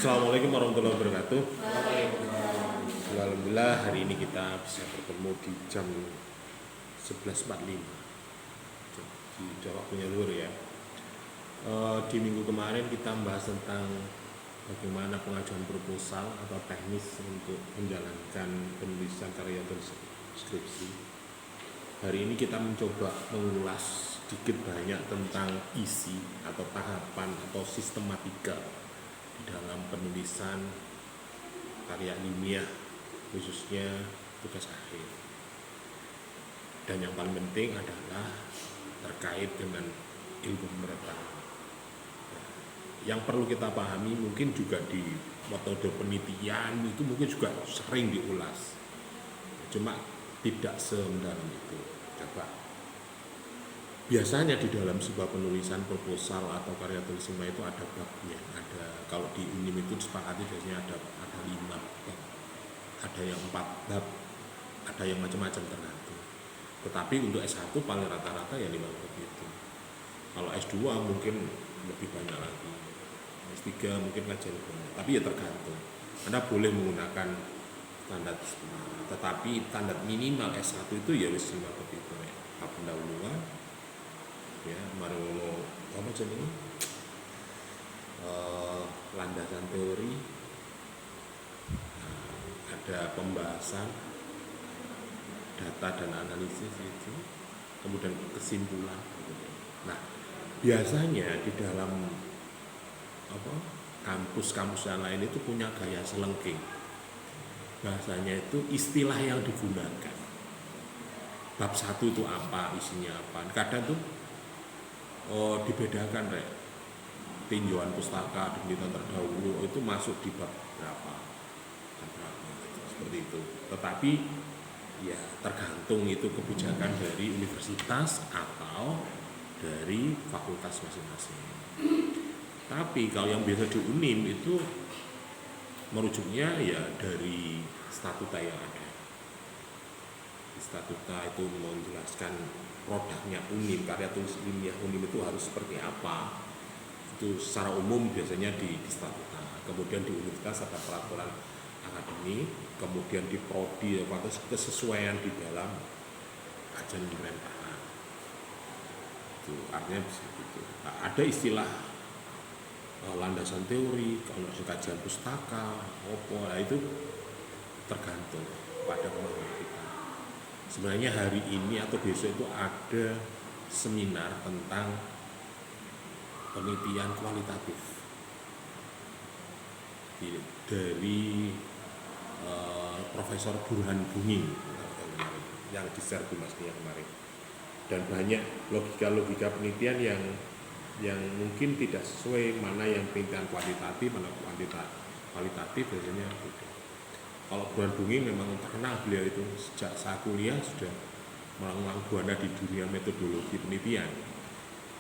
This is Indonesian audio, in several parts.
Assalamualaikum warahmatullahi wabarakatuh. Alhamdulillah hari ini kita bisa bertemu di jam 11.45 di waktunya luhur ya. Di minggu kemarin kita membahas tentang bagaimana pengajuan proposal atau teknis untuk menjalankan penulisan karya skripsi. Hari ini kita mencoba mengulas sedikit banyak tentang isi atau tahapan atau sistematika di dalam penulisan karya ilmiah, khususnya tugas akhir. Dan yang paling penting adalah terkait dengan ilmu pengetahuan. Yang perlu kita pahami mungkin juga di metode penelitian itu mungkin juga sering diulas, cuma tidak semendalam itu. Coba biasanya di dalam sebuah penulisan proposal atau karya tulis ilmiah itu ada babnya, ada kalau di UNIM itu disepakati biasanya ada 5 bab, ada yang 4 bab, ada yang macam-macam tergantung. Tetapi untuk S1 paling rata-rata ya 5 bab itu. Kalau S2 mungkin lebih banyak lagi, S3 mungkin kajian lebih banyak, tapi ya tergantung. Anda boleh menggunakan standar, tetapi standar minimal S1 itu ya wis 5 bab itu ya. Bab pendahuluan, ya marono apa jenenge, landasan teori, ada pembahasan data dan analisis itu, kemudian kesimpulan. Nah, biasanya di dalam kampus-kampus yang lain itu punya gaya selengking. Bahasanya itu istilah yang digunakan. Bab 1 itu apa, isinya apa. Kadang tuh dibedakan tinjauan pustaka penelitian terdahulu itu masuk di bab berapa seperti itu. Tetapi ya tergantung itu kebijakan dari universitas atau dari fakultas masing-masing. Tapi kalau yang biasa di UNIM itu merujuknya ya dari statuta yang ada. Statuta itu menjelaskan produknya UNIM, karya tulis ilmiah UNIM itu harus seperti apa. Itu secara umum biasanya di statuta. Kemudian di universitas ada peraturan akademik, kemudian di prodi atau kesesuaian di dalam kajian pemerintahan. Itu artinya bisa gitu. Nah, ada istilah landasan teori, kalau kajian pustaka, nah itu tergantung pada kemampuan kita. Sebenarnya hari ini atau besok itu ada seminar tentang penelitian kualitatif dari Profesor Burhan Bunging yang di Serbumasnia kemarin, dan banyak logika-logika penelitian yang mungkin tidak sesuai, mana yang penelitian kualitatif, mana kualitatif biasanya beda. Kalau Burhan Bunging memang terkenal, beliau itu sejak saat kuliah sudah melanglang buana di dunia metodologi penelitian.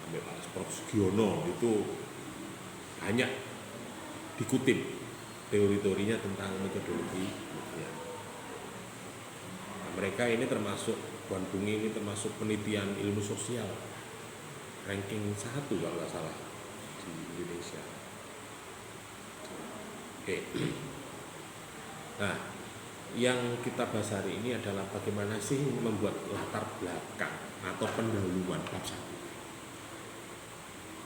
Sampai Pak Prof. Sugiono itu banyak dikutip teori-teorinya tentang metodologi penelitian. Nah, mereka ini termasuk, Burhan Bunging ini termasuk penelitian ilmu sosial ranking 1 kalau nggak salah di Indonesia. Oke. Nah, yang kita bahas hari ini adalah bagaimana sih membuat latar belakang atau pendahuluan bab 1.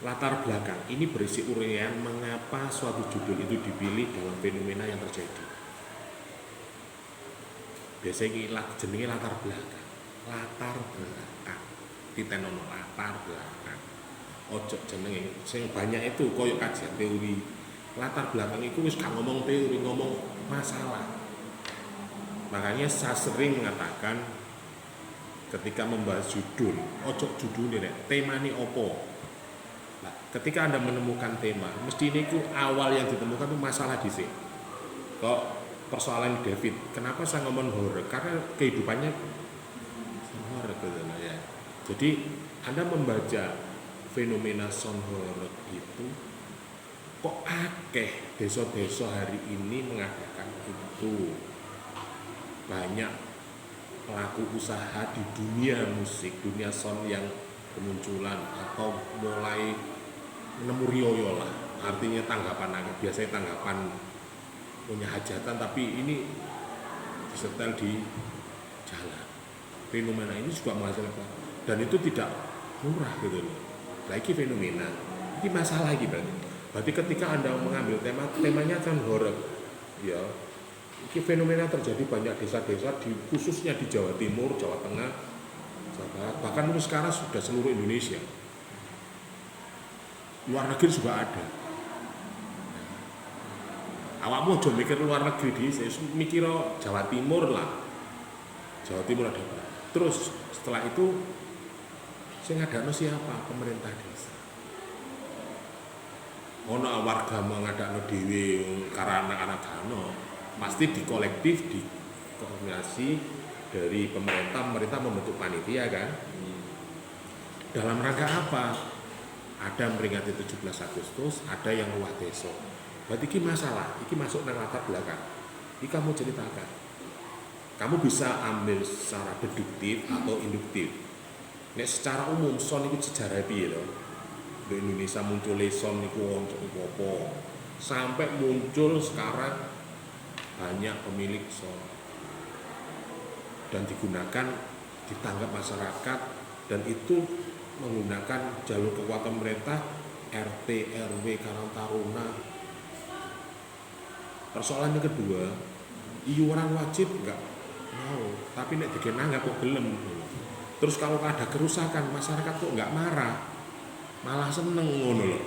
Latar belakang ini berisi uraian mengapa suatu judul itu dipilih dalam fenomena yang terjadi. Biasanya jenenge latar belakang. Latar belakang. Ditenono latar belakang. Ojo jenenge sing banyak itu koyo kajian teori. Latar belakang itu wis gak ngomong teori, ngomong masalah. Makanya saya sering mengatakan ketika membahas judul, ojo judulnya temane opo. Nah, ketika Anda menemukan tema, mesti ini awal yang ditemukan itu masalah di sini. Kok persoalan David, kenapa saya ngomong horor? Karena kehidupannya horor gitu ya. Jadi Anda membaca fenomena sound horor itu, kok akeh desa-desa hari ini mengadakan itu. Banyak pelaku usaha di dunia musik, dunia sound yang kemunculan atau mulai nemu riyo lah. artinya tanggapan akeh, biasanya tanggapan punya hajatan, tapi ini disetel di jalan. Fenomena ini juga menghasilkan, dan itu tidak murah gitu loh. Lagi fenomena, ini masalah lagi berarti ketika Anda mengambil temanya kan horor, ya, ini fenomena terjadi banyak desa-desa, khususnya di Jawa Timur, Jawa Tengah, Jawa Barat, bahkan sekarang sudah seluruh Indonesia. Luar negeri juga ada. Awakmu aja mikir luar negeri mikir Jawa Timur lah. Jawa Timur ada apa? Terus setelah itu saya ngadakno siapa? Pemerintah desa. Ono warga mengadakno dhewe karena anak-anak kano, pasti dikolektif, dikoordinasi dari pemerintah membentuk panitia kan. Dalam rangka apa? Ada memperingati 17 Agustus, ada yang luar desa. Berarti ini masalah, ini masuk nang latar belakang. Ini kamu ceritakan. Kamu bisa ambil secara deduktif atau induktif. Nek secara umum son itu sejarah piye lho. Di Indonesia muncul son niku apa? Sampai muncul sekarang banyak pemilik son. Dan digunakan, ditanggap masyarakat, dan itu menggunakan jalur kekuatan pemerintah, RT, RW, Karang Taruna. Persoalan yang kedua, iuran wajib enggak mau, tapi nek dikenang kok gelem. Terus kalau ada kerusakan, masyarakat kok enggak marah, malah seneng ngono lho.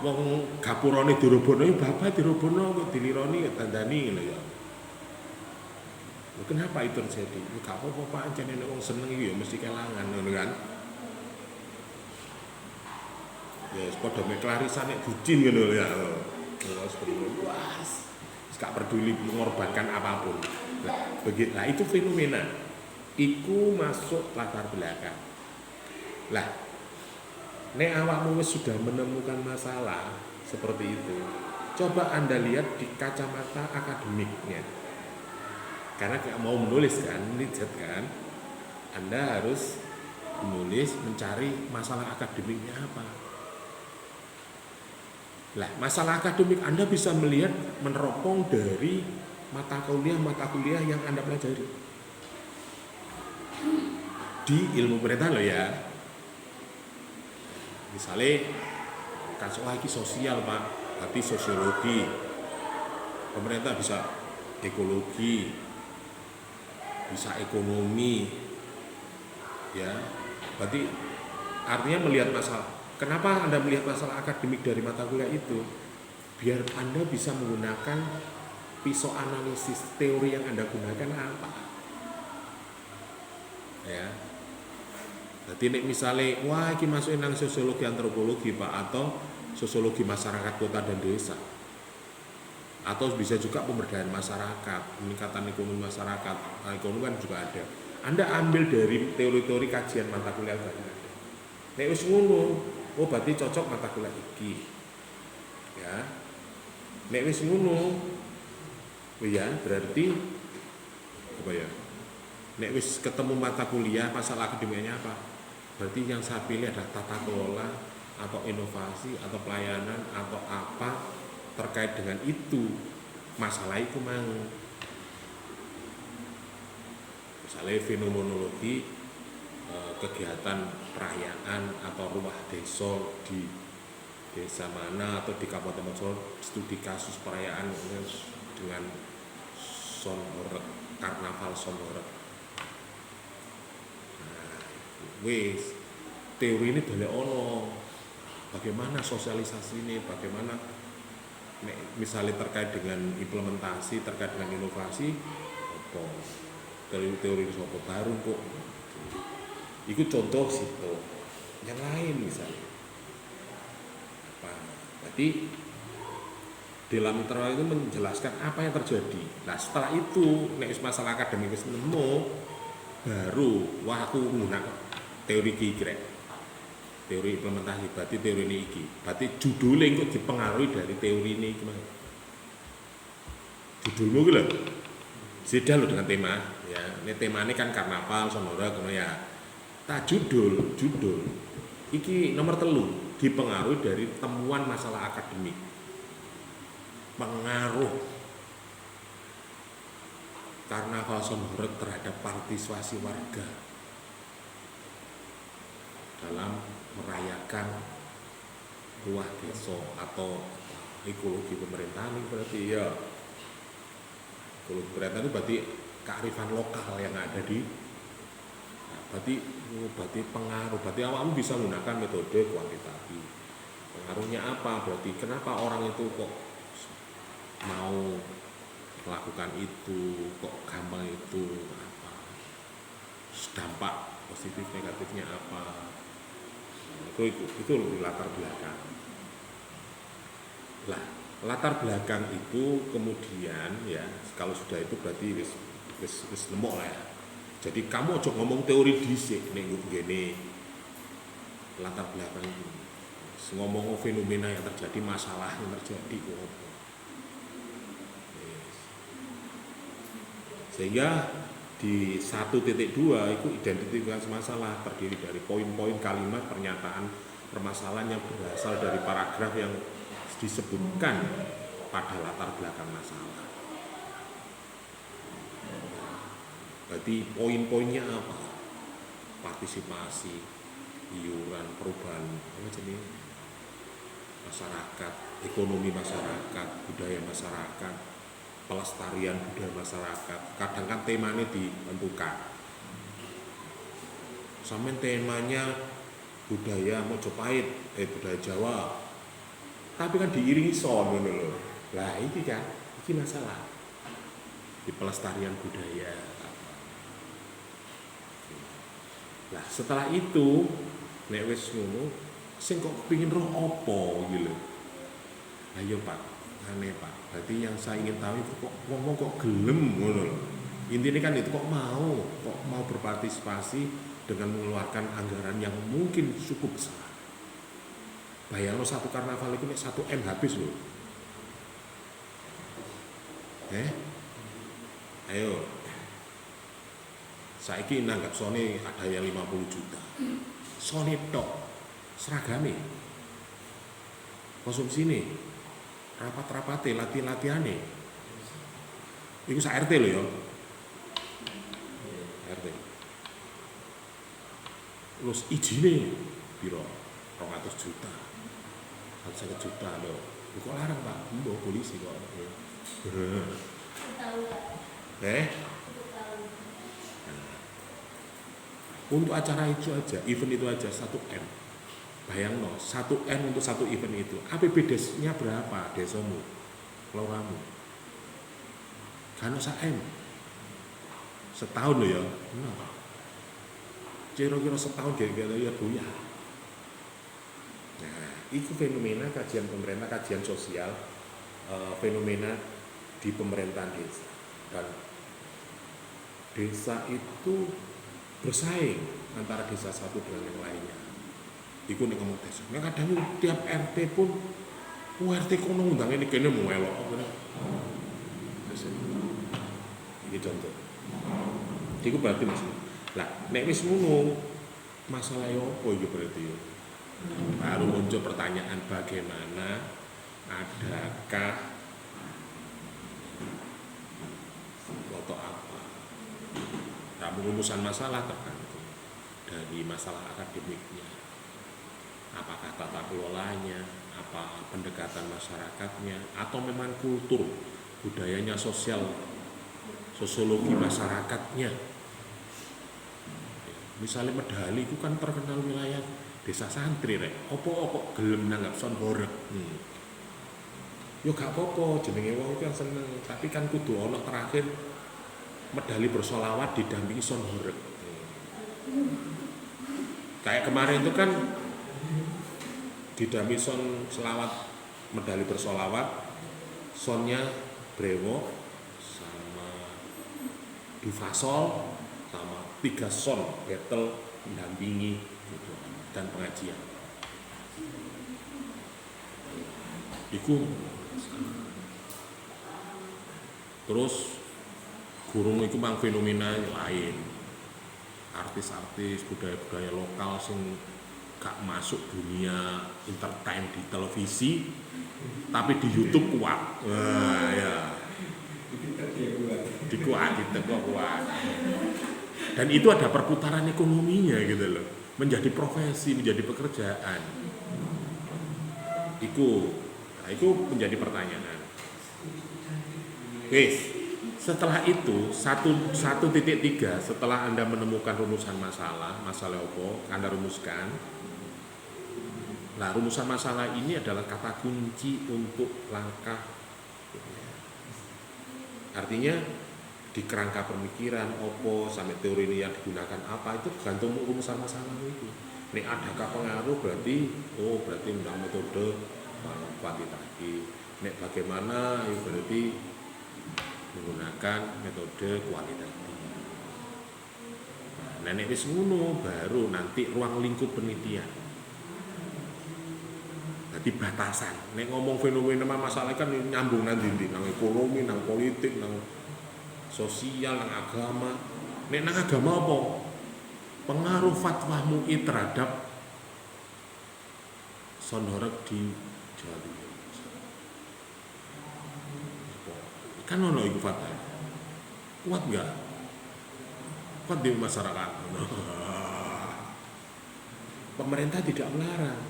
Wong gapurane dirobono, bapak dirobono kok dilironi kok dandani ngono ya. Kenapa itu terjadi? Enggak apa-apa Pak, jane nek wong seneng iki ya mesti kelangan ngono kan. Ya padha mek klarisan nek bucin ngono ya. Wah, gak peduli mengorbankan apapun. Nah itu fenomena, itu masuk latar belakang. Lah, nek awakmu sudah menemukan masalah seperti itu, coba Anda lihat di kacamata akademiknya. Karena kayak mau menulis kan, riset kan, Anda harus menulis, mencari masalah akademiknya apa. Lah, masalah akademik Anda bisa melihat meneropong dari mata kuliah yang Anda pelajari di ilmu pemerintahan loh ya. Misalnya kasus lagi sosial Pak, berarti sosiologi. Pemerintah bisa ekologi, bisa ekonomi, ya. Berarti artinya melihat masalah. Kenapa Anda melihat masalah akademik dari mata kuliah itu? Biar Anda bisa menggunakan pisau analisis teori yang Anda gunakan apa? Ya. Jadi misalnya, wah ini masukin nang sosiologi antropologi Pak, atau sosiologi masyarakat kota dan desa. Atau bisa juga pemberdayaan masyarakat, peningkatan ekonomi masyarakat, ekonomi kan juga ada. Anda ambil dari teori-teori kajian mata kuliah tadi. Nek wis ngono, oh berarti cocok mata kuliah iki. Ya. Nek wis ngono, oh ya berarti apa ya? Nek wis ketemu mata kuliah, masalah akademiknya apa? Berarti yang saya pilih adalah tata kelola atau inovasi atau pelayanan atau apa terkait dengan itu. Masalah itu mang. Misalnya fenomenologi, kegiatan perayaan atau rumah desa di desa mana atau di Kabupaten Mojokerto, studi kasus perayaan dengan son horeg, karnaval son horeg. Nah, wis teori ini boleh ono. Bagaimana sosialisasi ini, bagaimana misalnya terkait dengan implementasi, terkait dengan inovasi, apa teori-teori sopo baru kok. Itu contoh situ. Yang lain misalnya. Jadi dalam internal itu menjelaskan apa yang terjadi. Nah setelah itu, nek masalah akademik wis nemu, baru wah aku menggunakan teori kigrek, teori implementasi. Berarti teori ini iki. Berarti judulnya itu dipengaruhi dari teori ini gimana? Judulmu gitu loh. Beda loh dengan tema. Ya, ini tema ini kan karnaval, sonora, gitu ya. Tak judul iki nomor 3. dipengaruhi dari temuan masalah akademik. Pengaruh Karnaval Sonhoreg terhadap partisipasi warga dalam merayakan ruah desa atau ekologi pemerintahan. Itu berarti ya ekologi pemerintahan itu berarti kearifan lokal yang ada di berarti pengaruh, berarti awakmu bisa menggunakan metode kuantitatif. Pengaruhnya apa? Berarti kenapa orang itu kok mau melakukan itu, kok gampang itu, apa dampak positif negatifnya apa? Itu lebih latar belakang. Lah, latar belakang itu kemudian ya kalau sudah itu berarti wis lemok lah ya. Jadi kamu aja ngomong teori dhisik nek ngene latar belakang itu. Ngomong fenomena yang terjadi, masalah yang terjadi kok. Sehingga di 1.2 itu identifikasi masalah terdiri dari poin-poin kalimat pernyataan permasalahan yang berasal dari paragraf yang disebutkan pada latar belakang masalah. Berarti poin-poinnya apa? Partisipasi, iuran, perubahan masyarakat, ekonomi masyarakat, budaya masyarakat, pelestarian budaya masyarakat. Kadang kan temanya ditentukan. Sampai temanya budaya Mojopahit, budaya Jawa. Tapi kan diiringi son ngono lho. Lah iki kan, iki masalah. Di pelestarian budaya. Lah setelah itu nek wis ngono sing kok kepengin roh apa iki lho. Ayo Pak, aneh Pak. Berarti yang saya ingin tahu itu kok ngomong kok gelem ngono lho. Intinya kan itu kok mau berpartisipasi dengan mengeluarkan anggaran yang mungkin cukup besar. Bayang lo satu karnaval itu nek 1 M habis lho. Ayo. Saiki nanggap sone ada yang 50 juta. Sone tok. Seragame. Konsumsine. Rapat-rapate, latihan-latihane. Iku sak RT lho ya. RT. Terus ijine piro? 200 juta. 150 juta lho. Kok larang Pak? Mbok polisi kok. Untuk acara itu aja, event itu aja 1 M. Bayang no, 1 M untuk 1 event itu. APBD-nya berapa desamu? Keloramu? Kan 1 M. Setahun loh ya. Nah. Kira-kira setahun kira-kira ya buyar. Nah, itu fenomena kajian pemerintah, kajian sosial, fenomena di pemerintahan desa. Dan desa itu bersaing antara desa satu dengan yang lainnya. Iku nek ngomong desa. Nek kadang tiap RT pun RT kono ngundang ini kene mau elok ngene. Iki contoh. Iku berarti Mas. Lah, nek wis ngono masalah yo apa iki berarti yo? Baru muncul pertanyaan bagaimana adakah foto apa? Rumusan masalah tergantung dari masalah akademiknya, apakah tata kelolanya, apa pendekatan masyarakatnya, atau memang kultur, budayanya, sosiologi masyarakatnya. Misalnya Medali itu kan terkenal wilayah desa santri rek, opo gelem nanggap Sonhoreg. Yo gak apa-apa, jenenge wong itu yang seneng, tapi kan kudu ono terakhir Medali bersolawat didampingi Sonhoreg. Kayak kemarin itu kan didampingi selawat Medali bersolawat, sonnya Brewo sama Dufasol sama 3 son battle mendampingi gitu, dan pengajian. Iku terus burung itu mang fenomena lain, artis-artis budaya-budaya lokal sing gak masuk dunia entertain di televisi, tapi di YouTube kuat. Wah, ya. Dikuat, kuat. Dan itu ada perputaran ekonominya gitu loh. Menjadi profesi, menjadi pekerjaan. Itu menjadi pertanyaan. Oke, setelah itu 1.3 setelah Anda menemukan rumusan masalah apa Anda rumuskan. Nah, rumusan masalah ini adalah kata kunci untuk langkah. Artinya di kerangka pemikiran opo sampai teori ini yang digunakan apa itu tergantung rumusan masalah itu. Nek adakah pengaruh berarti undang metode kuantitatif. Nek bagaimana itu berarti menggunakan metode kualitatif. Nah, nek wis ngono baru nanti ruang lingkup penelitian. Jadi batasan. Nek ngomong fenomena masalah kan nyambung nanti nang ekonomi, nang politik, nang sosial, nang agama. Nek nang agama apa? Pengaruh fatwa MUI terhadap Sonorek di Jawa Timur. Kan ono iku fatwa. Kuat enggak? Kuat di masyarakat. Pemerintah tidak melarang.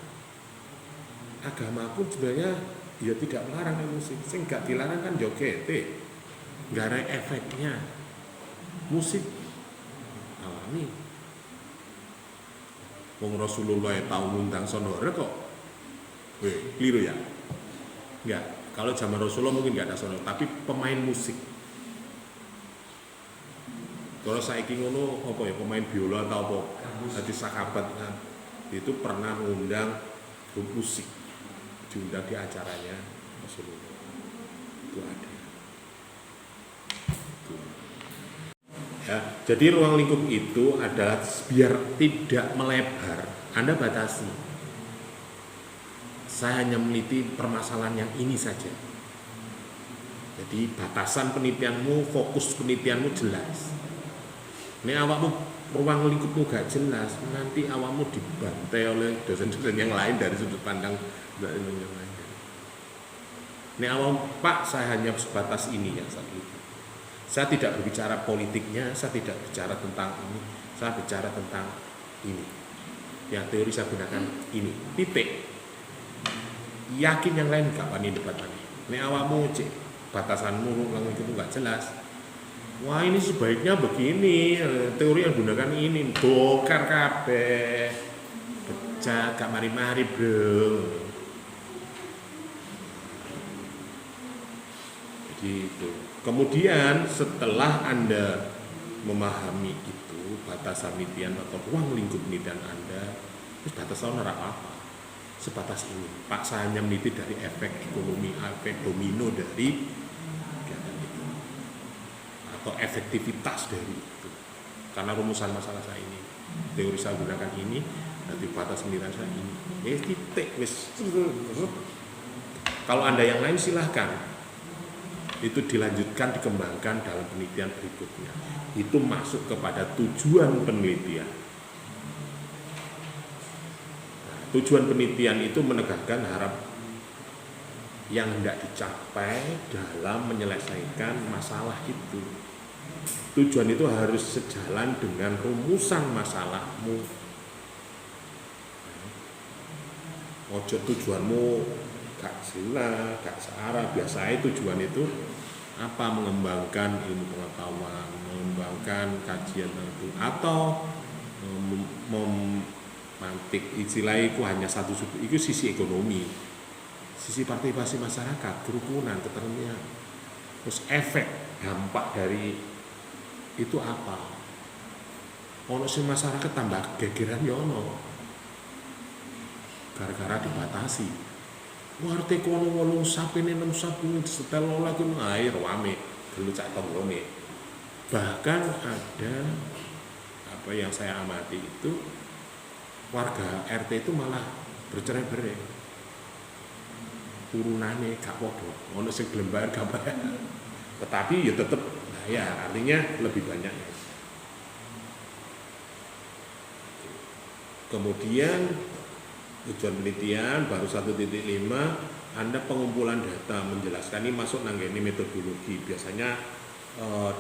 Agama pun sebenarnya ya tidak melarang musik. Sing gak dilarang kan joget, nggak ada efeknya. Musik alami. Wong Rasulullah tahu ngundang Sonorek kok. Keliru ya? Enggak. Kalau zaman Rasulullah mungkin nggak ada Sonorek, tapi pemain musik. Kalau saiki ngono apa ya, pemain biola atau apa? Jadi sahabat kan itu pernah mengundang grup musik, diundang di acaranya Rasulullah. Itu ada. Itu. Ya, jadi ruang lingkup itu adalah biar tidak melebar, Anda batasi. Saya hanya meneliti permasalahan yang ini saja. Jadi batasan penelitianmu, fokus penelitianmu jelas. Ini awakmu ruang lingkupmu gak jelas, nanti awakmu dibantai oleh dosen-dosen yang lain dari sudut pandang yang lain. Ini awam Pak, saya hanya sebatas ini yang saya itu. Saya tidak berbicara politiknya, saya tidak bicara tentang ini, saya bicara tentang ini. Yang teori saya gunakan ini. Titik. Yakin yang lain gak wani debat wani. Ini awakmu cek batasanmu ruang lingkupmu gak jelas. Wah ini sebaiknya begini, teori yang gunakan ini, bongkar kabeh, pecah, gak mari-mari bro. Jadi itu. Kemudian setelah Anda memahami itu, batasan penelitian atau ruang lingkup penelitian Anda, terus batasan apa? Sebatas ini. Pak, saya hanya meneliti dari efek ekonomi, efek domino dari atau efektivitas dari itu. Karena rumusan masalah saya ini, teori saya gunakan ini, nanti batas penelitian saya ini. Titik wis. Kalau Anda yang lain silahkan. Itu dilanjutkan, dikembangkan dalam penelitian berikutnya. Itu masuk kepada tujuan penelitian. Nah, tujuan penelitian itu menegakkan harap yang hendak dicapai dalam menyelesaikan masalah itu. Tujuan itu harus sejalan dengan rumusan masalahmu. Ojo tujuanmu gak jelas, gak searah. Biasanya tujuan itu apa? Mengembangkan ilmu pengetahuan, mengembangkan kajian itu, atau memantik istilahnya itu hanya satu sudut. Itu sisi ekonomi, sisi partisipasi masyarakat, kerukunan, keterlibatan. Terus efek dampak dari itu apa? Ono sing masyarakat tambah gegeran ya ono. Gara-gara dibatasi. Warte kono 8 sapene 6 sapu setel lagi air wame, dulu cak tonggone. Bahkan ada apa yang saya amati itu warga RT itu malah bercerai-berai. Turunane gak podo, ono sing gelem bayar gak bayar. Tetapi ya tetap ya artinya lebih banyak. Kemudian tujuan penelitian, baru 1.5 Anda pengumpulan data, menjelaskan ini masuk nanggini metodologi. Biasanya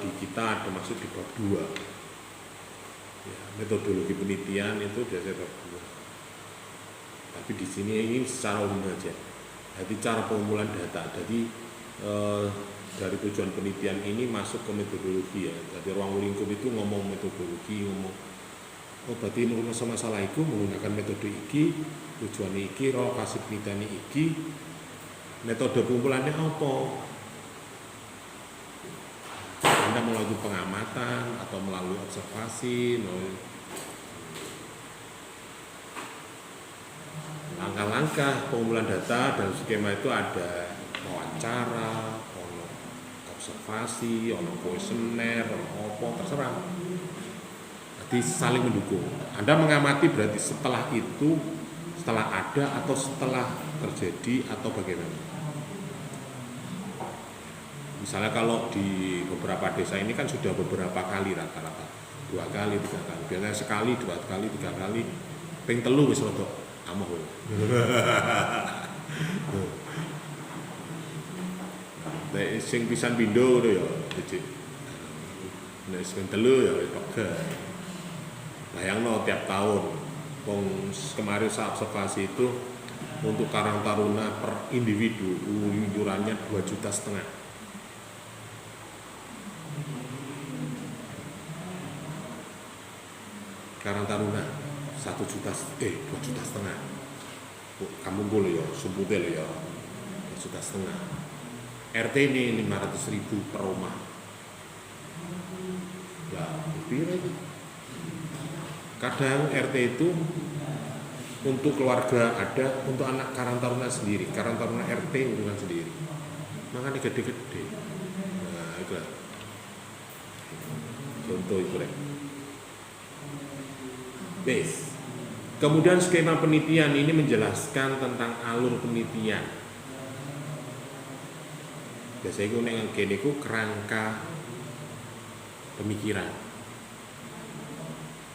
di kita ada masuk di bab 2 ya, metodologi penelitian itu biasanya bab 2. Tapi di sini ini secara umum aja. Jadi cara pengumpulan data. Jadi dari tujuan penelitian ini masuk ke metodologi ya. Jadi ruang lingkup itu ngomong metodologi, ngomong berarti menurut masalah itu menggunakan metode iki, tujuan iki, lokasi penelitian iki, metode pengumpulannya apa? Anda melalui pengamatan atau melalui observasi, langkah-langkah pengumpulan data dan skema itu ada wawancara, observasi, kuesioner, apa terserah. Jadi saling mendukung. Anda mengamati berarti setelah itu, setelah ada atau setelah terjadi atau bagaimana. Misalnya kalau di beberapa desa ini kan sudah beberapa kali rata-rata 2 kali, 3 kali. Biasanya sekali, 2 kali, 3 kali. Ping telu wis rada amoh. Nek sing pisan pindho ngono ya, Cicik. Nek sing telu ya kok bayangno tiap tahun wong kemarin saya observasi itu untuk Karang Taruna per individu iurannya 2,5 juta. Karang Taruna 1 juta 2,5 juta. Kamu boleh ya, sumpute lho ya. 2,5 juta. RT ini 500.000 per rumah. Ya, piro itu? Kadang RT itu untuk keluarga ada, untuk anak Karang Taruna sendiri, Karang Taruna RT urusan sendiri. Makanya gede-gede. Nah, itu lah. Contoh itu lah. Kemudian skema penelitian ini menjelaskan tentang alur penelitian. Biasanya itu yang gini itu kerangka pemikiran.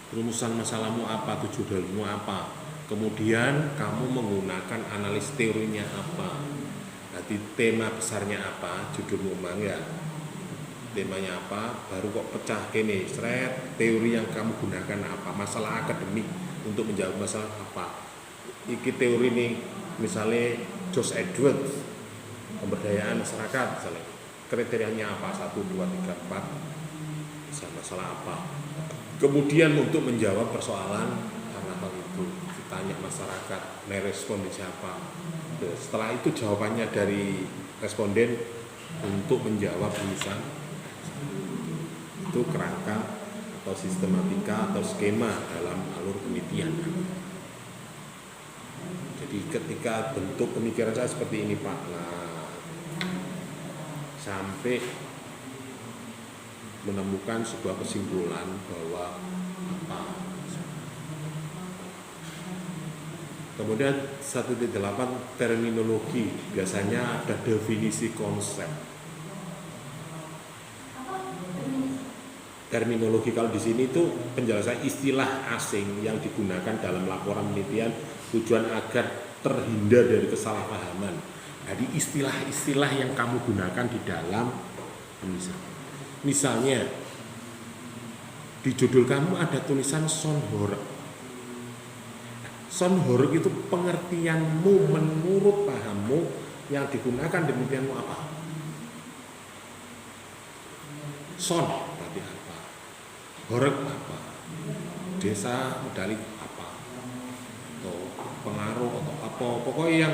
Rumusan masalahmu apa, tujuanmu apa. Kemudian kamu menggunakan analis teorinya apa. Nanti tema besarnya apa, judul umum ya. Temanya apa, baru kok pecah kene, seret, teori yang kamu gunakan apa, masalah akademik untuk menjawab masalah apa. Iki teori ini misalnya George Edwards, pemberdayaan masyarakat misalnya. Kriterianya apa, 1, 2, 3, 4, masalah apa. Kemudian untuk menjawab persoalan karena hal itu, ditanya masyarakat, merespon siapa. Setelah itu jawabannya dari responden untuk menjawab rumusan. Itu kerangka atau sistematika atau skema dalam alur penelitian. Jadi ketika bentuk pemikiran saya seperti ini Pak, nah, sampai menemukan sebuah kesimpulan bahwa apa. Kemudian 1.8 terminologi, biasanya ada definisi konsep. Terminologi kalau di sini itu penjelasan istilah asing yang digunakan dalam laporan penelitian tujuan agar terhindar dari kesalahpahaman. Jadi istilah-istilah yang kamu gunakan di dalam penulisan. Misalnya di judul kamu ada tulisan sonhorek. Sonhorek itu pengertianmu menurut pahammu yang digunakan di penelitianmu apa? Son berarti apa? Horek apa? Desa medali apa? Atau pengaruh atau apa? Pokoknya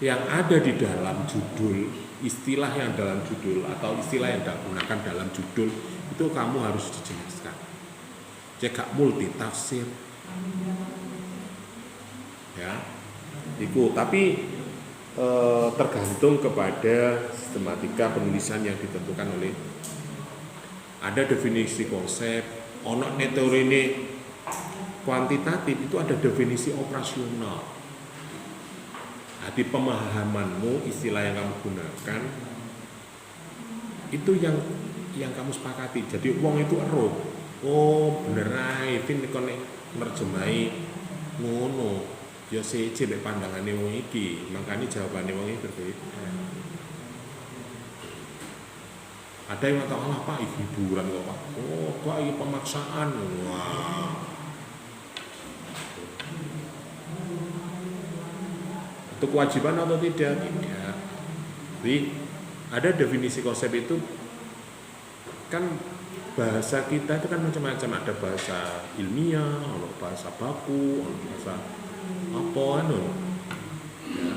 yang ada di dalam judul, istilah yang dalam judul atau istilah yang digunakan dalam judul itu kamu harus dijelaskan. Cek multi tafsir. Ya. Itu tapi tergantung kepada sistematika penulisan yang ditentukan oleh ada definisi konsep, ono teori ini kuantitatif itu ada definisi operasional. Jadi pemahamanmu istilah yang kamu gunakan itu yang kamu sepakati. Jadi wong itu oh bener ae fin nek nerjemahi ngono. Ya siji mek pandangane wong iki, makanya jawabane wong iki berbeda. Ada yang mengatakan apa hiburan kok Pak? Oh, kok ini pemaksaan. Wah. Itu kewajiban atau tidak? Tidak. Jadi ada definisi konsep itu kan bahasa kita itu kan macam-macam, ada bahasa ilmiah, ada bahasa baku, ada bahasa apa anu. Ya.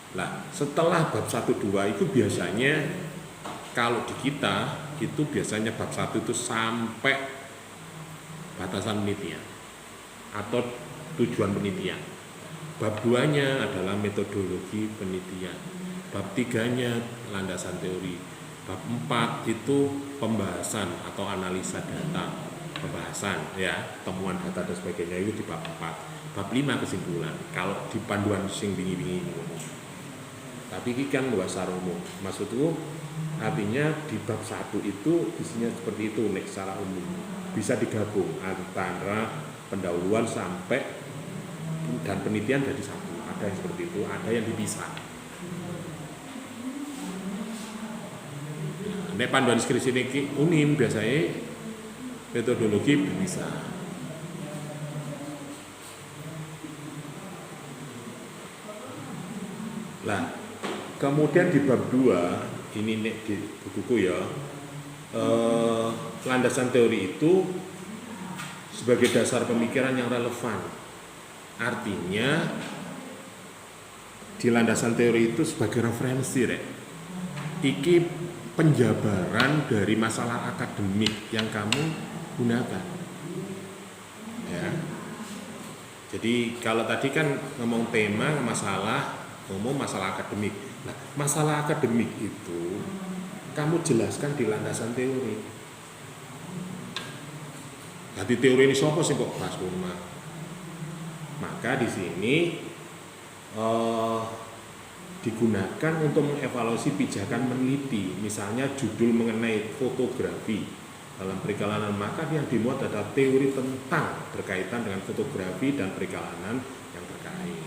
Nah, setelah bab 1 2 itu biasanya kalau di kita itu biasanya bab 1 itu sampai batasan penelitian atau tujuan penelitian. Bab 2-nya adalah metodologi penelitian. Bab 3-nya landasan teori. Bab 4 itu pembahasan atau analisa data, pembahasan ya, temuan data dan sebagainya itu di bab 4. Bab 5 kesimpulan. Kalau di panduan sing bingi-bingi tapi ini kan luas umum. Maksudku artinya di bab 1 itu isinya seperti itu nek secara umum. Bisa digabung antara pendahuluan sampai dan penelitian jadi satu. Ada yang seperti itu, ada yang dipisah. Nek panduan skripsi ini unim biasanya metodologi bisa. Lah, kemudian di bab 2 ini nek di bukuku ya, landasan teori itu sebagai dasar pemikiran yang relevan. Artinya di landasan teori itu sebagai referensi rek. Iki penjabaran dari masalah akademik yang kamu gunakan. Ya. Jadi kalau tadi kan ngomong tema masalah umum, masalah akademik. Nah, masalah akademik itu kamu jelaskan di landasan teori. Jadi teori ini siapa sih kok bahas rumah? Maka di sini digunakan untuk mengevaluasi pijakan meneliti. Misalnya judul mengenai fotografi dalam perikanan, maka yang dimuat adalah teori tentang berkaitan dengan fotografi dan perikanan yang terkait.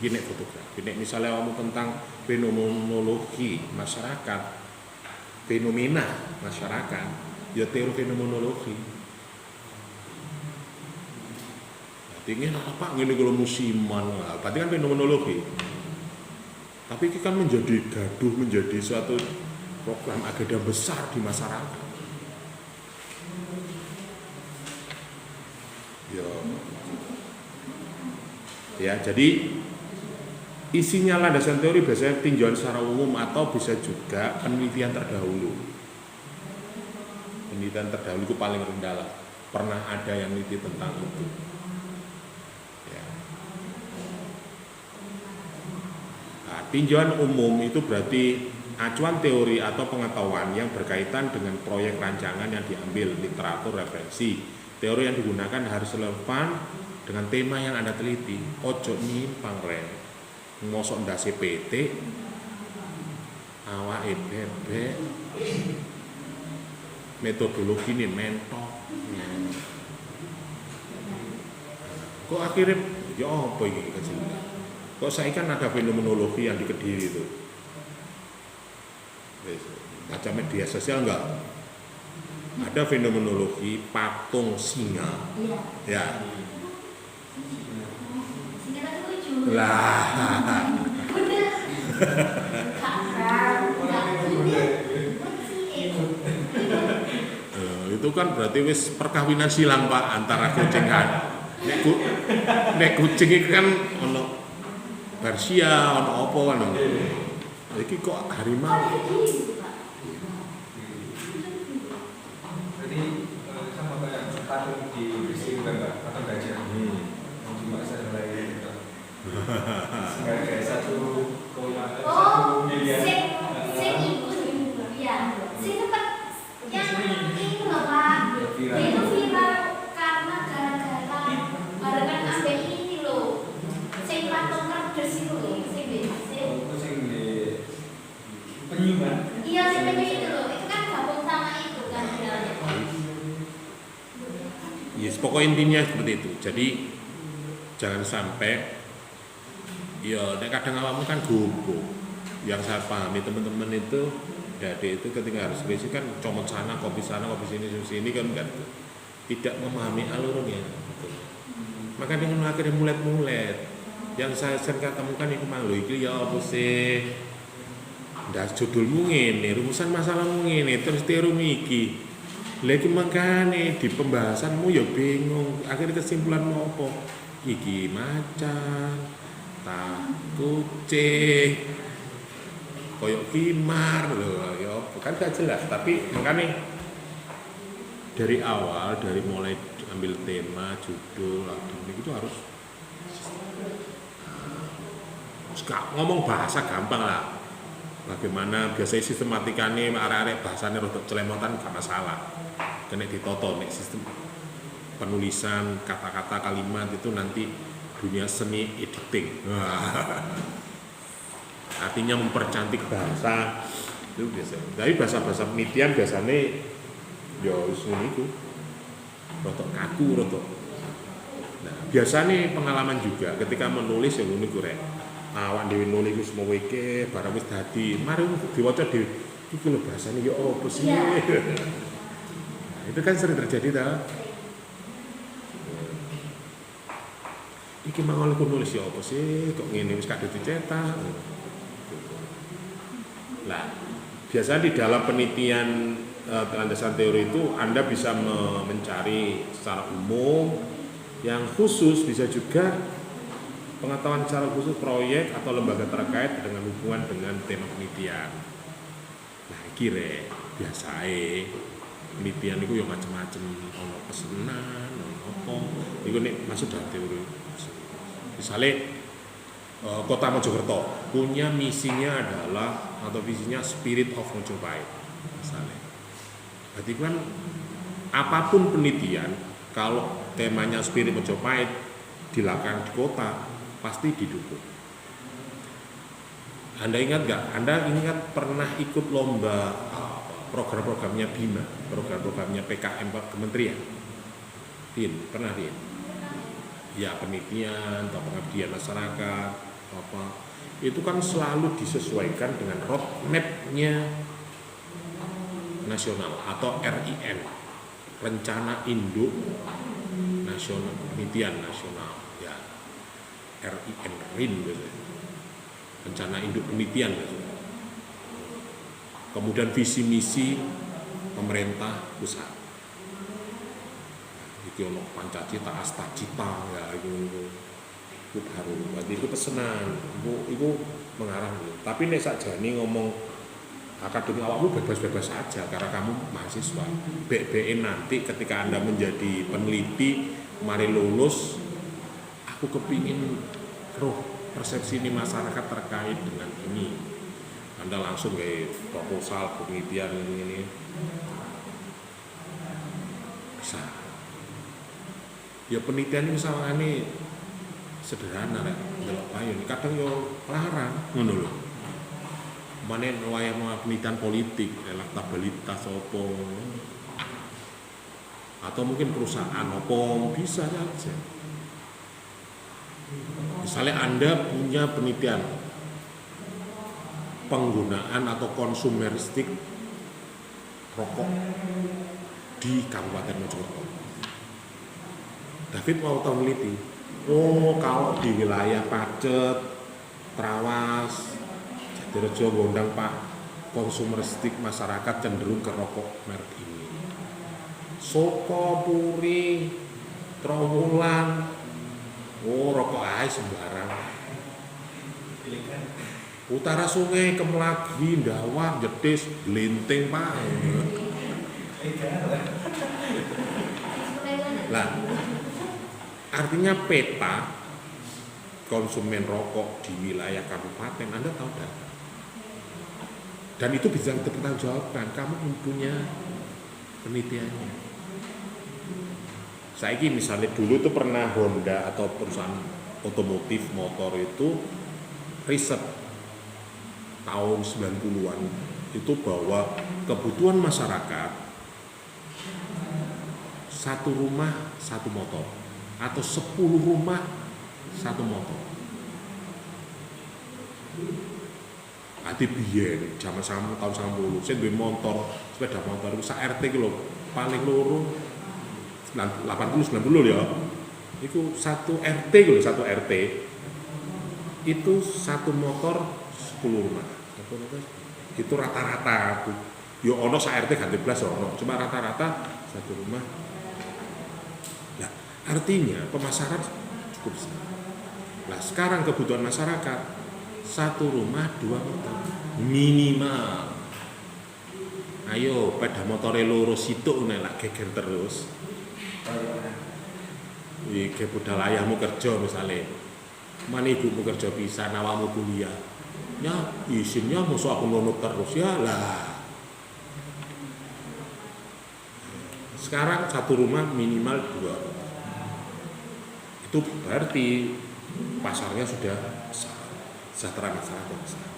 Ini nek fotografi. Nek misalnya ngomong tentang fenomenologi masyarakat, fenomena masyarakat, ya teori fenomenologi. Ingin apa ngene kalau musiman, berarti kan fenomenologi. Tapi ini kan menjadi gaduh, menjadi suatu program agenda besar di masyarakat. Ya, jadi isinya landasan teori biasanya tinjauan secara umum atau bisa juga penelitian terdahulu. Penelitian terdahulu itu paling rendah lah. Pernah ada yang meneliti tentang itu. Tinjauan umum itu berarti acuan teori atau pengetahuan yang berkaitan dengan proyek rancangan yang diambil, literatur, referensi. Teori yang digunakan harus relevan dengan tema yang Anda teliti. Ojo nyimpang rek. Mosok ndase PT awake bebek. Metodologi ini mentok. Kok akhirnya ya apa ini kecil? Kok saya kan ada fenomenologi yang di Kediri itu. Baca media sosial enggak? Ada fenomenologi patung singa. Ya. Lah. Itu kan berarti wis perkawinan silang Pak antara kucing kan. Nek kucing itu kan ono Garcia, ono apa kan? Iki kok harimau? Jadi sama kayak patung di Besi Bangga, patung gajah. Cuma saya lagi gitu. Kayak satu miliar. Sing ikut ya. Sing tempat yang itu loh Pak. Itu viral karena gara-gara barengan ambek ini loh. Sing patung kerdes itu loh. Sing di penyu kan? Iya, sing penyu itu loh. Itu kan gabung sama itu kan. Yes, pokoknya pokok intinya seperti itu. Jadi jangan sampai ya nek kadang awakmu kan gopo. Yang saya pahami teman-teman itu adik itu ketika harus skripsi kan comot sana, kopi sini kan enggak, tidak memahami alurnya. Maka dengan akhirnya mulet-mulet. Yang saya sering ketemukan itu mang lho iki ya apa sih? Ndak judulmu ngene, rumusan masalahmu ngene, terus tiru iki. Lha iki mangkane di pembahasanmu ya bingung. Akhirnya kesimpulanmu apa? Iki macan, kucing, koyok kimar loh, ya bukan gak jelas. Tapi makanya dari awal, dari mulai ambil tema, judul, itu harus ngomong bahasa gampang lah. Bagaimana biasanya sistematikanya arek-arek bahasanya rodok celemotan gak masalah. Kena ditoto nek sistem penulisan kata-kata kalimat itu nanti dunia seni editing. Artinya mempercantik bahasa itu biasa. Tapi bahasa-bahasa penelitian biasanya ya wis ngono iku. Rodok kaku rodok. Nah, biasanya pengalaman juga ketika menulis ya ngono iku rek. Awak dhewe nulis wis mau iki barang wis dadi, mari diwaca dhewe. Iki lho bahasane ya opo sih? Nah, itu kan sering terjadi ta. Iki mangol aku nulis ya apa sih kok ngene wis kadung dicetak. Lah, biasa di dalam penelitian landasan teori itu Anda bisa mencari secara umum, yang khusus bisa juga pengetahuan secara khusus proyek atau lembaga terkait dengan hubungan dengan tema penelitian. Nah, kira biasae penelitian itu yang macam-macam, ono pesenan, ono apa, itu nih masuk dalam teori. Misalnya Kota Mojokerto punya misinya adalah atau visinya Spirit of Mojopahit, misalnya. Berarti kan apapun penelitian kalau temanya Spirit Mojopahit dilakukan di kota pasti didukung. Anda ingat nggak? Anda ingat pernah ikut lomba program-programnya BIMA, program-programnya PKM Kementerian? Pernah Rin? Ya penelitian atau pengabdian masyarakat apa itu kan selalu disesuaikan dengan roadmap-nya nasional atau RIN, Rencana Induk Nasional Penelitian Nasional, ya RIN gitu. Rencana Induk Penelitian gitu. Kemudian visi misi pemerintah pusat. Itu ono Pancacita, Astacita, ya itu baru. Berarti itu pesenan, itu mengarah gitu. Tapi nek sakjane ngomong akademi awakmu bebas-bebas saja karena kamu mahasiswa. BBN nanti ketika Anda menjadi peneliti, mari lulus, aku kepingin roh persepsi ini masyarakat terkait dengan ini. Anda langsung kayak proposal penelitian ini bisa. Ya penelitian ini misalnya ini sederhana rek, delok payun. Kadang yo larang ngono lho. Mane wayah penelitian politik, elektabilitas opo. Atau mungkin perusahaan opo bisa saja. Misalnya Anda punya penelitian penggunaan atau konsumeristik rokok di Kabupaten Mojokerto. David mau tahu meneliti, kalau di wilayah Pacet, Trawas, Jatirejo, Gondang Pak, konsumeristik masyarakat cenderung ke rokok merek ini. Soko, Puri, Trawulan, rokok aja sembarang. Utara Sungai, Kemelagi, Ndawang, Jetis, Linting Pak. Lah, artinya peta konsumen rokok di wilayah kabupaten Anda tahu data. Dan itu bisa dipertanggungjawabkan, kamu punya penelitiannya. Saiki misalnya dulu tuh pernah Honda atau perusahaan otomotif motor itu riset tahun 90-an itu bahwa kebutuhan masyarakat satu rumah satu motor atau 10 rumah satu motor. Ati biyen zaman tahun 90 sing duwe motor, sepeda motor iku sak RT ki lho paling loro 80 90 ya. Iku satu RT ki lho, satu RT itu satu motor 10 rumah. Itu rata-rata. Yo ono sak RT ganti blas ono, cuma rata-rata satu rumah. Nah, artinya pemasaran cukup besar. Nah, sekarang kebutuhan masyarakat satu rumah 2 motor minimal. Ayo sepeda motore loro situk nek lak geger terus. Iki budal ayahmu kerja misalnya. Mana ibumu kerja pisan, awamu kuliah. Ya, izinnya musuh aku ngono terus ya lah. Sekarang satu rumah minimal 2. Itu berarti pasarnya sudah besar. Sejahtera masyarakat besar.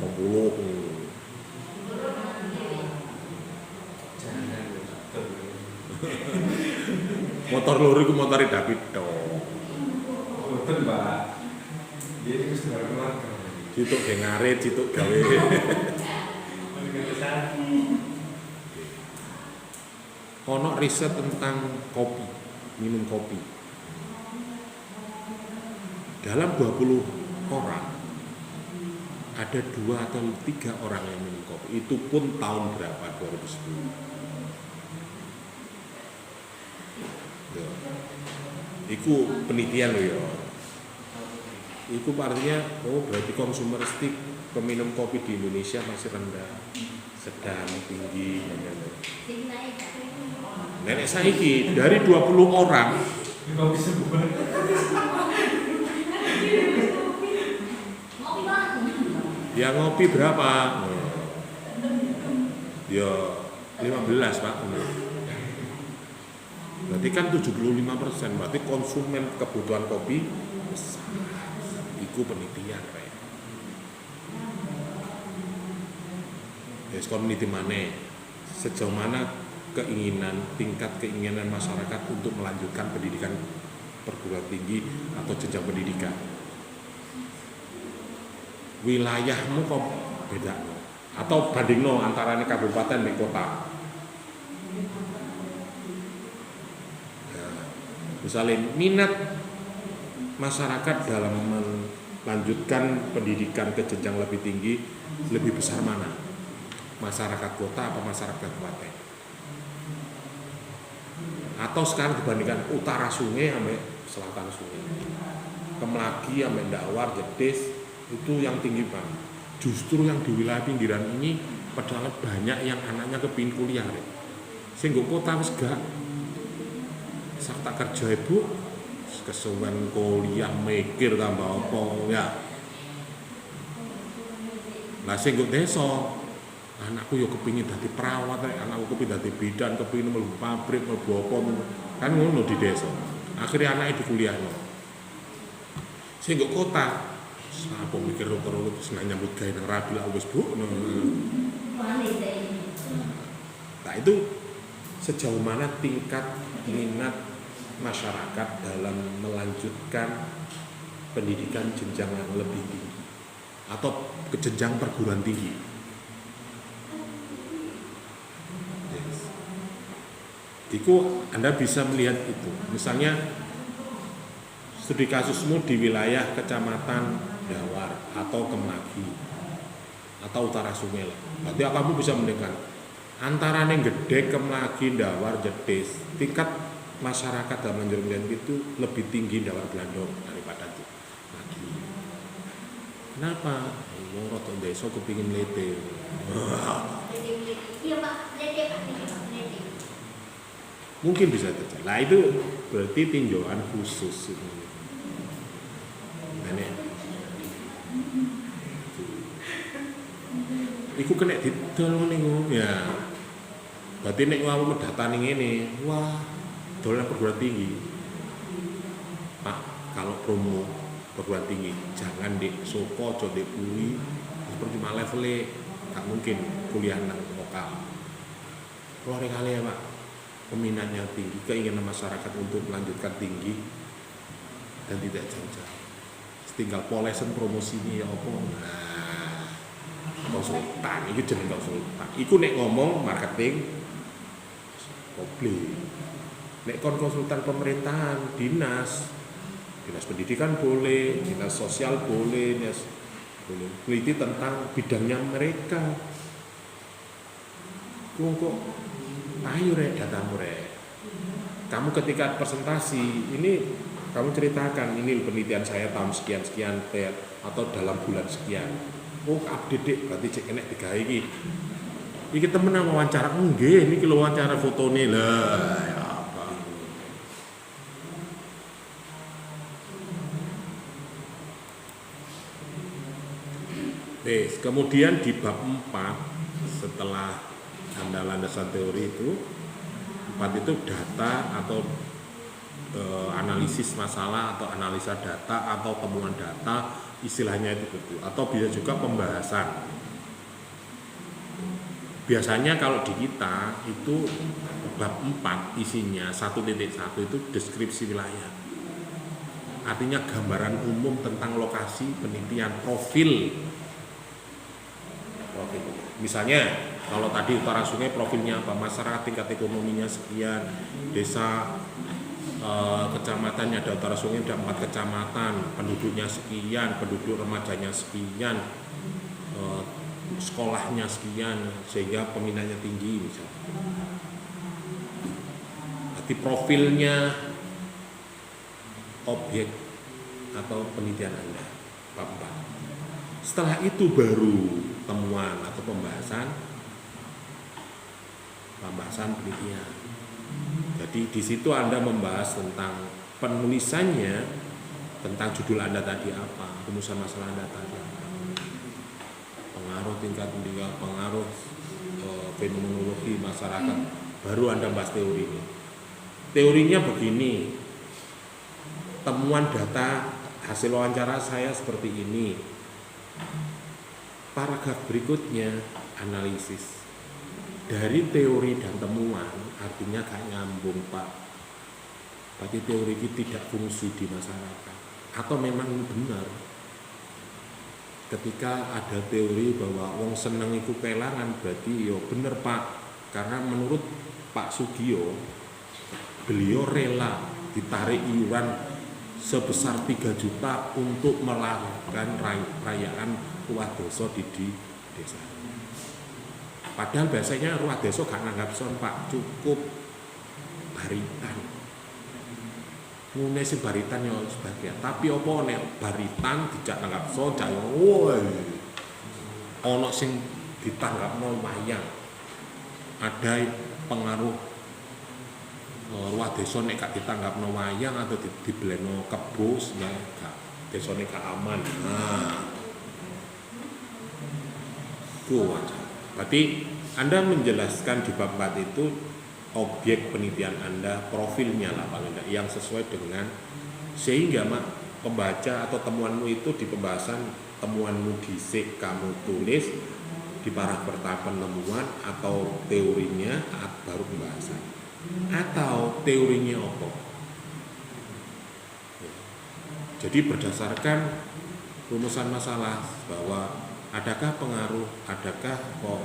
Pembuluk. Motor loro iku motore David tok. Betul, Mbak. Dia itu sudah keluarga. Cituk ge ngarit, cituk gawe. Ono riset tentang kopi, minum kopi. Dalam 20 orang ada 2 atau 3 orang yang minum kopi. Itu pun tahun berapa? 2010. Ya. Iku penelitian loh ya. Iku artinya, berarti konsumeristik peminum kopi di Indonesia masih rendah, sedang, tinggi, dan nenek saiki dari 20 orang Kopi sebuah. yang ngopi berapa? Ya 15 Pak. Berarti kan 75%, berarti konsumen kebutuhan kopi besar. Iku penelitian Pak. Peneliti mana? Sejauh mana tingkat keinginan masyarakat untuk melanjutkan pendidikan perguruan tinggi atau jenjang pendidikan. Wilayahmu kok beda no? Atau bandingno antara kabupaten dan kota. Ya, misalnya minat masyarakat dalam melanjutkan pendidikan ke jenjang lebih tinggi lebih besar mana? Masyarakat kota apa masyarakat kabupaten? Atau sekarang dibandingkan utara sungai sampai selatan sungai, Kemlagi sampai Dakwar, Jetis itu yang tinggi banget. Justru yang di wilayah pinggiran ini padahal banyak yang anaknya kepingin kuliah. Sehingga kota wis gak sakta kerja ibu, kesuwen kuliah mikir tambah apa ya. Lah sehingga desa anakku yo kepingin dadi perawat, anakku kepingin dadi bidan, kepingin mlebu pabrik, mlebu apa kan ngono di desa. Akhirnya anaknya dikuliahno. Sehingga kota apa mikir terus nyambut gawe nang rabi lah wis Bu. Nah itu sejauh mana tingkat minat masyarakat dalam melanjutkan pendidikan jenjang yang lebih tinggi atau ke jenjang perguruan tinggi. Iku Anda bisa melihat itu. Misalnya studi kasusmu di wilayah kecamatan Dawar atau Kemlagi atau utara sungai lah. Berarti kamu bisa mendengar antara yang gede Kemlagi, Dawar, Jetis, tingkat masyarakat dalam menjelaskan itu lebih tinggi Dawar Blandong daripada itu lagi. Kenapa? Wong rada desa kepingin lete. Iya Pak, lete Pak. Mungkin bisa terjadi. Nah itu berarti tinjauan khusus. Iku kena didol niku ya. Berarti nek wae mendatani ngene, wah, dolan perguruan tinggi. Pak, kalau promo perguruan tinggi jangan di Soko, aja di UI, percuma levelnya gak mungkin kuliah nang lokal. Keluar kali ya Pak, peminatnya tinggi, keinginan masyarakat untuk melanjutkan tinggi dan tidak jauh-jauh. Tinggal polesen promosinya ya apa. Nah, konsultan, itu jeneng konsultan. Iku nek ngomong marketing, publik. Nek konsultan pemerintahan, dinas pendidikan boleh, dinas sosial boleh, dinas boleh. Teliti tentang bidangnya mereka. Kok ayo rek datamu rek. Kamu ketika presentasi ini kamu ceritakan ini penelitian saya tahun sekian atau dalam bulan sekian. Oh update berarti cek enek digawe iki. Iki temen nang wawancara nggih niki lho wawancara fotone lah ya apa. Kemudian di bab 4 setelah landasan teori itu 4 itu data atau analisis masalah atau analisa data atau temuan data istilahnya itu betul, atau bisa juga pembahasan. Biasanya kalau di kita itu bab 4 isinya 1.1 itu deskripsi wilayah, artinya gambaran umum tentang lokasi penelitian profil. Misalnya kalau tadi utara sungai profilnya apa, masyarakat tingkat ekonominya sekian, desa kecamatannya ada utara sungai ada 4 kecamatan, penduduknya sekian, penduduk remajanya sekian, sekolahnya sekian, sehingga peminatnya tinggi misalnya. Jadi profilnya objek atau penelitian Anda, bab 4. Setelah itu baru temuan atau pembahasan penelitian. Jadi di situ Anda membahas tentang penulisannya, tentang judul Anda tadi apa, rumusan masalah Anda tadi apa, pengaruh tingkat pendidikan, pengaruh fenomenologi masyarakat, baru Anda bahas teorinya. Teorinya begini, temuan data hasil wawancara saya seperti ini. Paragraf berikutnya analisis. Dari teori dan temuan artinya gak nyambung Pak. Berarti teori ini tidak fungsi di masyarakat. Atau memang benar. Ketika ada teori bahwa wong seneng iku kelangan, berarti yo bener Pak. Karena menurut Pak Sugio, beliau rela ditarik iuran sebesar 3 juta untuk melakukan perayaan ruah desa di desa. Padahal biasanya ruah desa gak nanggap son Pak, cukup baritan. Ngene sing baritan ya sebagian, tapi apa nek baritan dijak nanggap son cah yo woi. Ana sing ditanggapno wayang. Ada pengaruh ruah desa nek gak ditanggapno wayang atau dibeleno kebo sehingga gak desane gak aman. Nah. Ku wajar. Berarti Anda menjelaskan di bab 4 itu objek penelitian Anda, profilnya lah paling tidak, yang sesuai dengan, sehingga pembaca atau temuanmu itu di pembahasan temuanmu dhisik kamu tulis di paragraf pertama penemuan atau teorinya baru pembahasan. Atau teorinya apa? Jadi berdasarkan rumusan masalah bahwa adakah pengaruh, adakah kok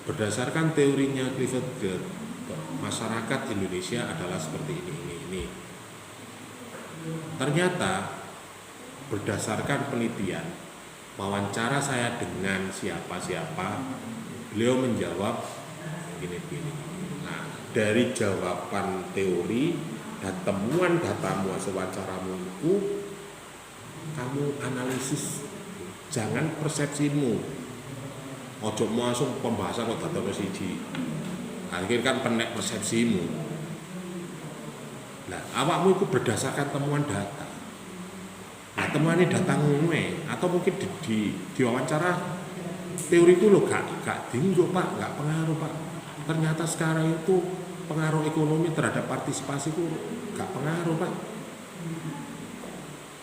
berdasarkan teorinya Clifford Geertz, masyarakat Indonesia adalah seperti ini. Ternyata berdasarkan penelitian, wawancara saya dengan siapa-siapa, beliau menjawab gini. Nah, dari jawaban teori dan temuan datamu hasil wawancaramu itu, kamu analisis. Jangan persepsimu. Ojo langsung pembahasan kok data siji. Akhirnya kan penek persepsimu. Nah, awakmu itu berdasarkan temuan data. Nah, temuan ini data ngomong atau mungkin di wawancara teori itu lo gak tinggal Pak, gak pengaruh Pak. Ternyata sekarang itu pengaruh ekonomi terhadap partisipasi itu gak pengaruh Pak.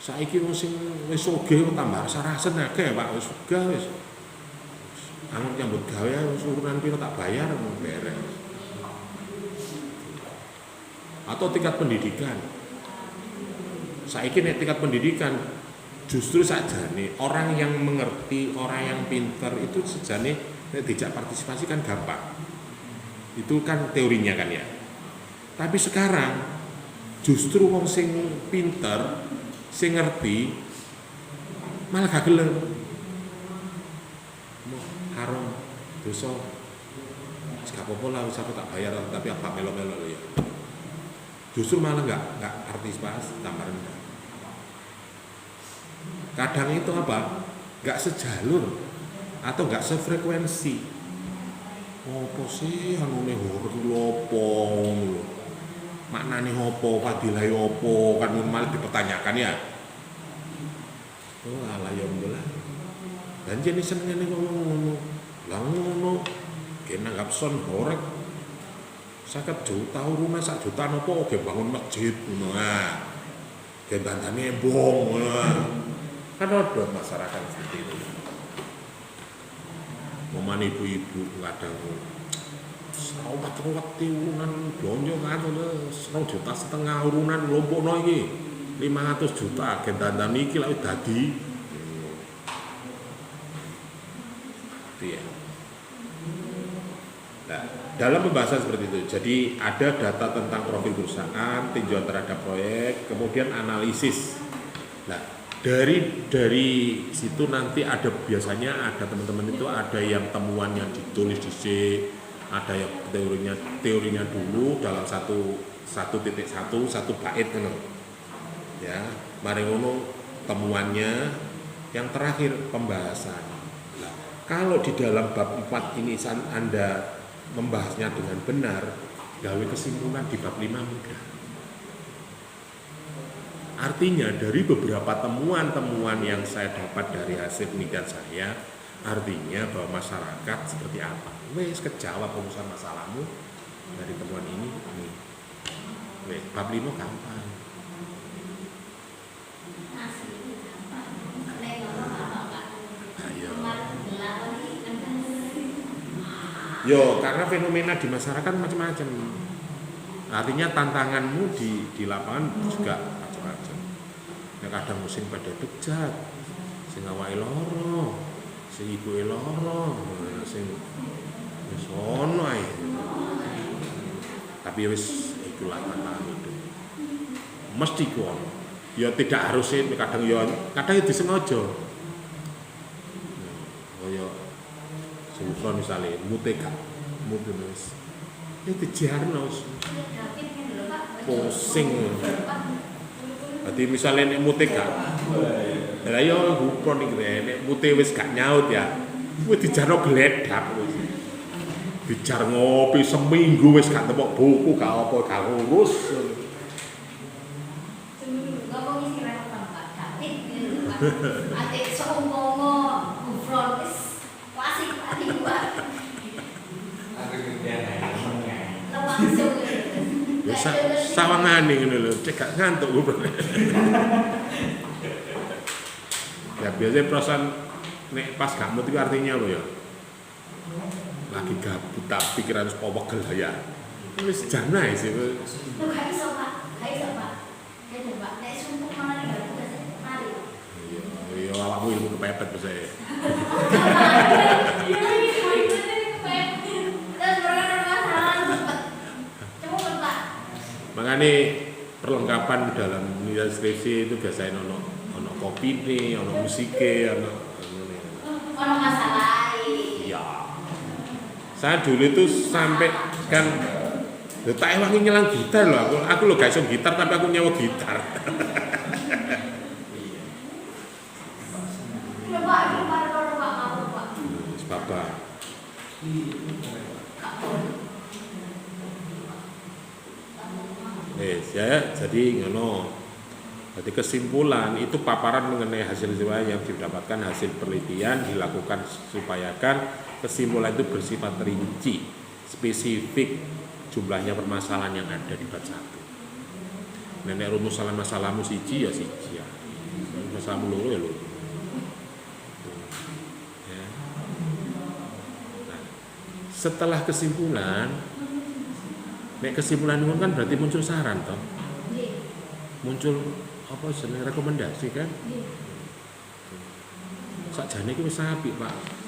Saiki wong sing wis sugih tambah sarasen akeh Pak, wis wegah wis. Angon nyambut gawe wis urunan piro tak bayar beres. Atau tingkat pendidikan. Saiki nek tingkat pendidikan justru sajane orang yang mengerti, orang yang pintar itu sejane nek dijak partisipasi kan gampang. Itu kan teorinya kan ya. Tapi sekarang justru wong sing pinter, sing ngerti malah gak gelem. Haram, dosa. Wis gak apa-apa lah, wis aku tak bayar tapi apa melo-melo ya. Justru malah nggak partisipasi, tambah rendah. Kadang itu apa? Nggak sejalur atau nggak sefrekuensi. Apa sih anune horor lopo? Maknane opo, fadilahe opo, kan malah dipertanyakan ya. Oh alah ya alhamdulillah. Dan jenis senengane ngomong ngono. Lah ngono kena nanggap son horek 50 juta urunan 1 juta nopo oke bangun masjid ngono ah. Ge bantane embong ngono. Kan ada masyarakat seperti itu. Momen ibu-ibu kadang sawat urunan blonjo kan 2,5 juta urunan lompokno iki 500 juta gen dandan iki lak dadi iya. Nah, dalam pembahasan seperti itu, jadi ada data tentang profil perusahaan, tinjauan terhadap proyek, kemudian analisis. Nah, dari situ nanti ada biasanya ada teman-teman itu ada yang temuan yang ditulis di C, ada yang teorinya dulu dalam satu bait kan. Ya, mari ngono temuannya, yang terakhir pembahasan. Nah, kalau di dalam bab 4 ini Anda membahasnya dengan benar, gawe kesimpulan di bab 5 mudah. Artinya dari beberapa temuan-temuan yang saya dapat dari hasil penelitian saya, artinya bahwa masyarakat seperti apa? Wes kejawab urusan masalahmu dari temuan ini. Wes bab 5 gampang. Yo, karena fenomena di masyarakat macam-macam. Artinya tantanganmu di lapangan juga macam-macam. Ya kadang musim pada bejat, sing awake loro, sing ibuke loro, sing wis ono ae. Tapi wis itulah tantangan hidup. Mesti ku ono. Ya tidak harus kadang ya disengaja. Kalau misalnya muteka, mutenes, ya dijarno, pusing. Berarti misalnya nek muteka, lah yo hupon iki nek mute wis gak nyaut ya, wis dijarno gledak wis. Dijar ngopi seminggu wis gak tepok buku, gak apa gak urus. Adik seumpama gufron wis klasik tadi buat. Ya sawangane ngene lho, cek gak ngantuk gufron. Ya biasanya perasaan nek pas gak mood itu artinya lo ya lagi gabut tak pikiran wis powegel ya. Wis jana sih. Lu gak iso Pak, gak iso Pak. Ya coba nek sumpuk malah nek gak bisa mari. Iya, awakmu ilmu kepepet bos saya. Makanya perlengkapan dalam penelitian skripsi itu biasanya ono kopi nih, ono musike, ono masalah. Iya. Saya dulu itu sampai kan tak ewangi nyelang gitar loh. Aku lo gak iso gitar tapi aku nyewa gitar. Bapak. Ya, jadi ngono. Jadi kesimpulan itu paparan mengenai hasil yang didapatkan hasil penelitian dilakukan supayakan kesimpulan itu bersifat rinci, spesifik jumlahnya permasalahan yang ada di bab 1. Nenek rumusan masalahmu siji ya siji ya. Masalah loro ya lho. Ya. Nah, setelah kesimpulan, nek kesimpulan itu kan berarti muncul saran toh, Nggih. muncul apa jenenge rekomendasi kan. Nggih. Sakjane iki wis apik, Pak.